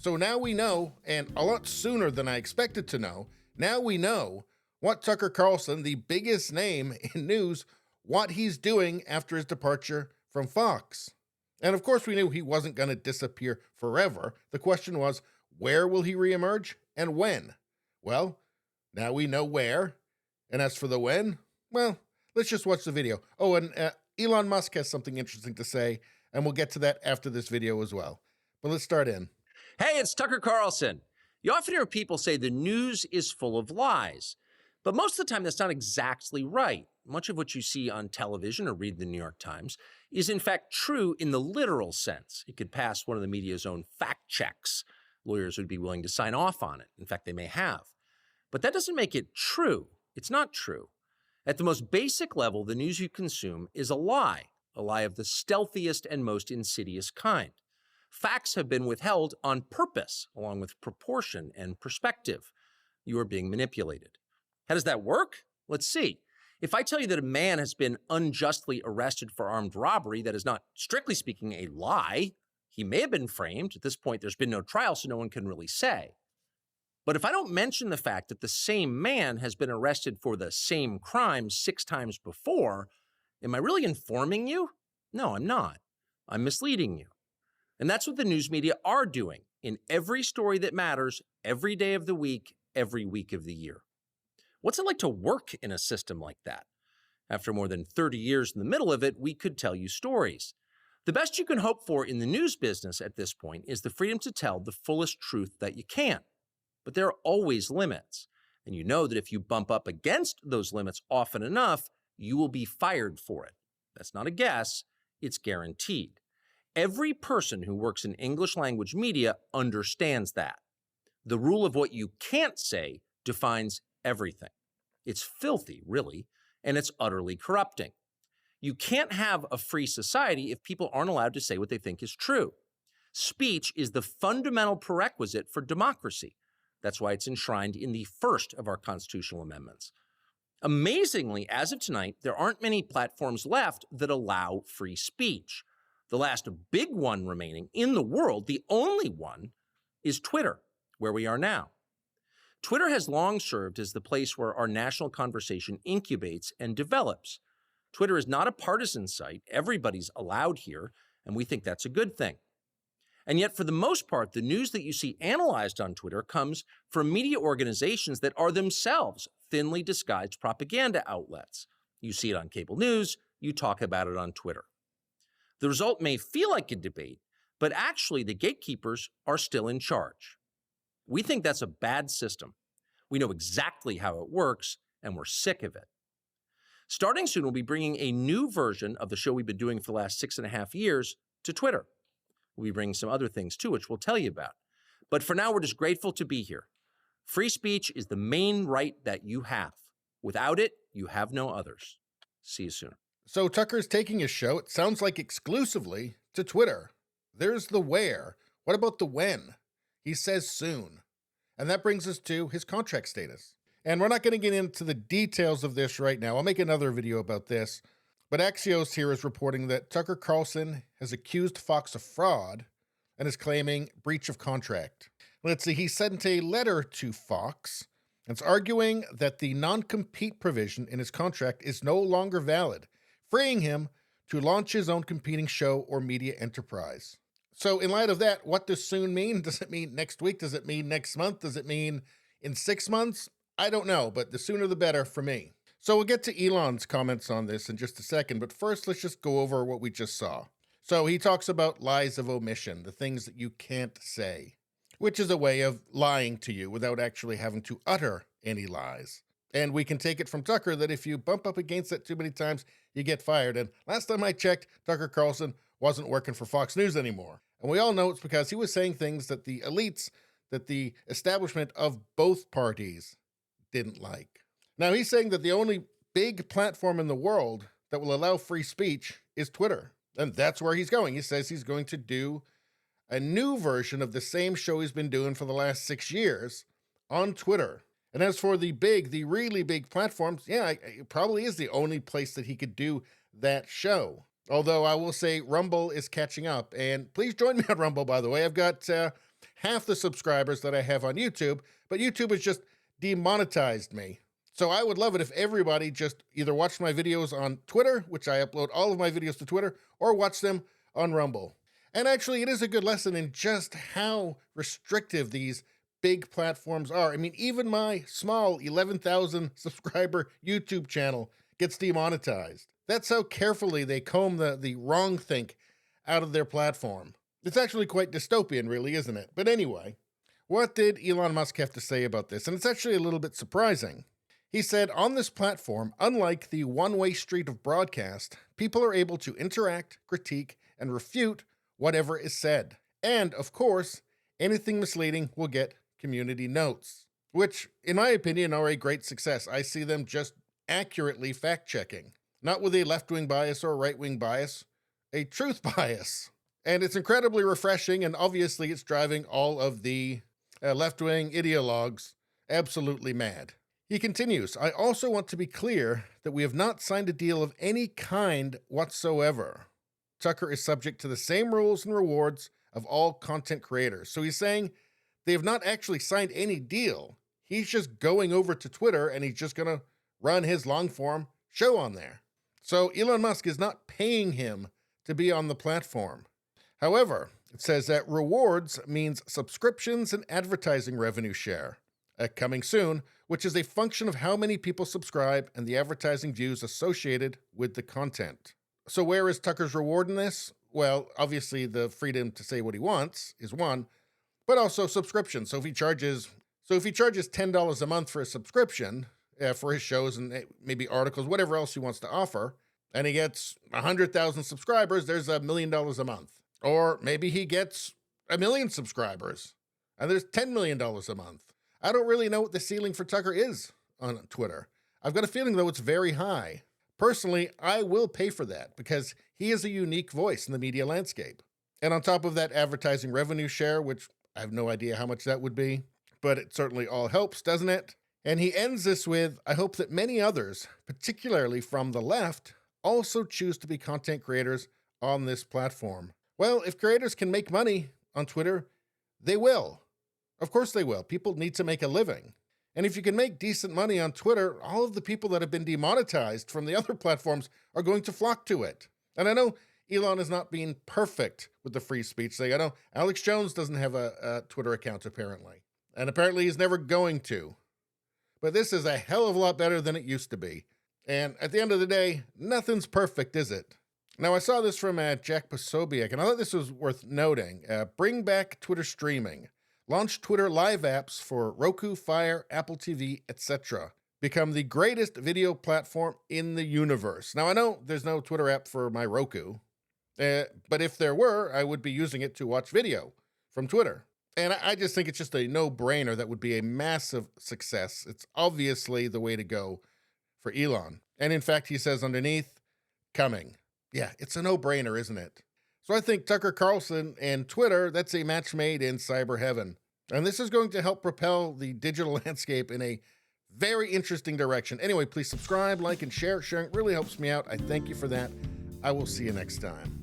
So now we know, and a lot sooner than I expected to know, now we know what Tucker Carlson, the biggest name in news, what he's doing after his departure from Fox. And of course we knew he wasn't going to disappear forever. The question was, where will he reemerge and when? Well, now we know where. And as for the when, well, let's just watch the video. Oh, and Elon Musk has something interesting to say, and we'll get to that after this video as well. But let's start in. Hey, it's Tucker Carlson. You often hear people say the news is full of lies, but most of the time that's not exactly right. Much of what you see on television or read the New York Times is in fact true in the literal sense. It could pass one of the media's own fact checks. Lawyers would be willing to sign off on it. In fact, they may have. But that doesn't make it true. It's not true. At the most basic level, the news you consume is a lie of the stealthiest and most insidious kind. Facts have been withheld on purpose, along with proportion and perspective. You are being manipulated. How does that work? Let's see. If I tell you that a man has been unjustly arrested for armed robbery, that is not, strictly speaking, a lie. He may have been framed. At this point, there's been no trial, so no one can really say. But if I don't mention the fact that the same man has been arrested for the same crime 6 times before, am I really informing you? No, I'm not. I'm misleading you. And that's what the news media are doing in every story that matters, every day of the week, every week of the year. What's it like to work in a system like that? After more than 30 years in the middle of it, we could tell you stories. The best you can hope for in the news business at this point is the freedom to tell the fullest truth that you can. But there are always limits. And you know that if you bump up against those limits often enough, you will be fired for it. That's not a guess, it's guaranteed. Every person who works in English language media understands that. The rule of what you can't say defines everything. It's filthy, really, and it's utterly corrupting. You can't have a free society if people aren't allowed to say what they think is true. Speech is the fundamental prerequisite for democracy. That's why it's enshrined in the first of our constitutional amendments. Amazingly, as of tonight, there aren't many platforms left that allow free speech. The last big one remaining in the world, the only one, is Twitter, where we are now. Twitter has long served as the place where our national conversation incubates and develops. Twitter is not a partisan site. Everybody's allowed here, and we think that's a good thing. And yet, for the most part, the news that you see analyzed on Twitter comes from media organizations that are themselves thinly disguised propaganda outlets. You see it on cable news, you talk about it on Twitter. The result may feel like a debate, but actually the gatekeepers are still in charge. We think that's a bad system. We know exactly how it works, and we're sick of it. Starting soon, we'll be bringing a new version of the show we've been doing for the last 6.5 years to Twitter. We'll be bringing some other things too, which we'll tell you about. But for now, we're just grateful to be here. Free speech is the main right that you have. Without it, you have no others. See you soon. So Tucker's taking his show, it sounds like exclusively, to Twitter. There's the where. What about the when? He says soon. And that brings us to his contract status. And we're not going to get into the details of this right now. I'll make another video about this. But Axios here is reporting that Tucker Carlson has accused Fox of fraud and is claiming breach of contract. Let's see, he sent a letter to Fox and is arguing that the non-compete provision in his contract is no longer valid, freeing him to launch his own competing show or media enterprise. So in light of that, what does soon mean? Does it mean next week? Does it mean next month? Does it mean in 6 months? I don't know, but the sooner the better for me. So we'll get to Elon's comments on this in just a second, but first let's just go over what we just saw. So he talks about lies of omission, the things that you can't say, which is a way of lying to you without actually having to utter any lies. And we can take it from Tucker that if you bump up against it too many times, you get fired. And last time I checked, Tucker Carlson wasn't working for Fox News anymore. And we all know it's because he was saying things that the elites, that the establishment of both parties didn't like. Now he's saying that the only big platform in the world that will allow free speech is Twitter. And that's where he's going. He says he's going to do a new version of the same show he's been doing for the last 6 years on Twitter. And as for the really big platforms, yeah, it probably is the only place that he could do that show. Although I will say Rumble is catching up. And please join me on Rumble, by the way. I've got half the subscribers that I have on YouTube, but YouTube has just demonetized me. So I would love it if everybody just either watched my videos on Twitter, which I upload all of my videos to Twitter, or watch them on Rumble. And actually, it is a good lesson in just how restrictive these big platforms are. I mean, even my small 11,000 subscriber YouTube channel gets demonetized. That's how carefully they comb the wrong think out of their platform. It's actually quite dystopian, really, isn't it? But anyway, what did Elon Musk have to say about this? And it's actually a little bit surprising. He said, on this platform, unlike the one-way street of broadcast, people are able to interact, critique, and refute whatever is said. And, of course, anything misleading will get community notes, which, in my opinion, are a great success. I see them just accurately fact-checking, not with a left-wing bias or a right-wing bias, a truth bias. And it's incredibly refreshing, and obviously it's driving all of the left-wing ideologues absolutely mad. He continues, I also want to be clear that we have not signed a deal of any kind whatsoever. Tucker is subject to the same rules and rewards of all content creators. So he's saying they have not actually signed any deal. He's just going over to Twitter and he's just going to run his long-form show on there. So Elon Musk is not paying him to be on the platform. However, it says that rewards means subscriptions and advertising revenue share. Coming soon, which is a function of how many people subscribe and the advertising views associated with the content. So where is Tucker's reward in this? Well, obviously the freedom to say what he wants is one, but also subscription. So if he charges $10 a month for a subscription for his shows and maybe articles, whatever else he wants to offer, and he gets 100,000 subscribers, there's $1 million a month. Or maybe he gets 1 million subscribers and there's $10 million a month. I don't really know what the ceiling for Tucker is on Twitter. I've got a feeling, though, it's very high. Personally, I will pay for that because he is a unique voice in the media landscape. And on top of that advertising revenue share, which I have no idea how much that would be, but it certainly all helps, doesn't it? And he ends this with, I hope that many others, particularly from the left, also choose to be content creators on this platform. Well, if creators can make money on Twitter, they will. Of course they will. People need to make a living. And if you can make decent money on Twitter, all of the people that have been demonetized from the other platforms are going to flock to it. And I know Elon is not being perfect with the free speech thing. I know Alex Jones doesn't have a Twitter account, apparently. And apparently he's never going to. But this is a hell of a lot better than it used to be. And at the end of the day, nothing's perfect, is it? Now, I saw this from Jack Posobiec, and I thought this was worth noting. Bring back Twitter streaming. Launch Twitter live apps for Roku, Fire, Apple TV, etc. Become the greatest video platform in the universe. Now, I know there's no Twitter app for my Roku, but if there were, I would be using it to watch video from Twitter. And I just think it's just a no-brainer that would be a massive success. It's obviously the way to go for Elon. And in fact, he says underneath, coming. Yeah, it's a no-brainer, isn't it? So I think Tucker Carlson and Twitter, that's a match made in cyber heaven. And this is going to help propel the digital landscape in a very interesting direction. Anyway, please subscribe, like, and share. Sharing really helps me out. I thank you for that. I will see you next time.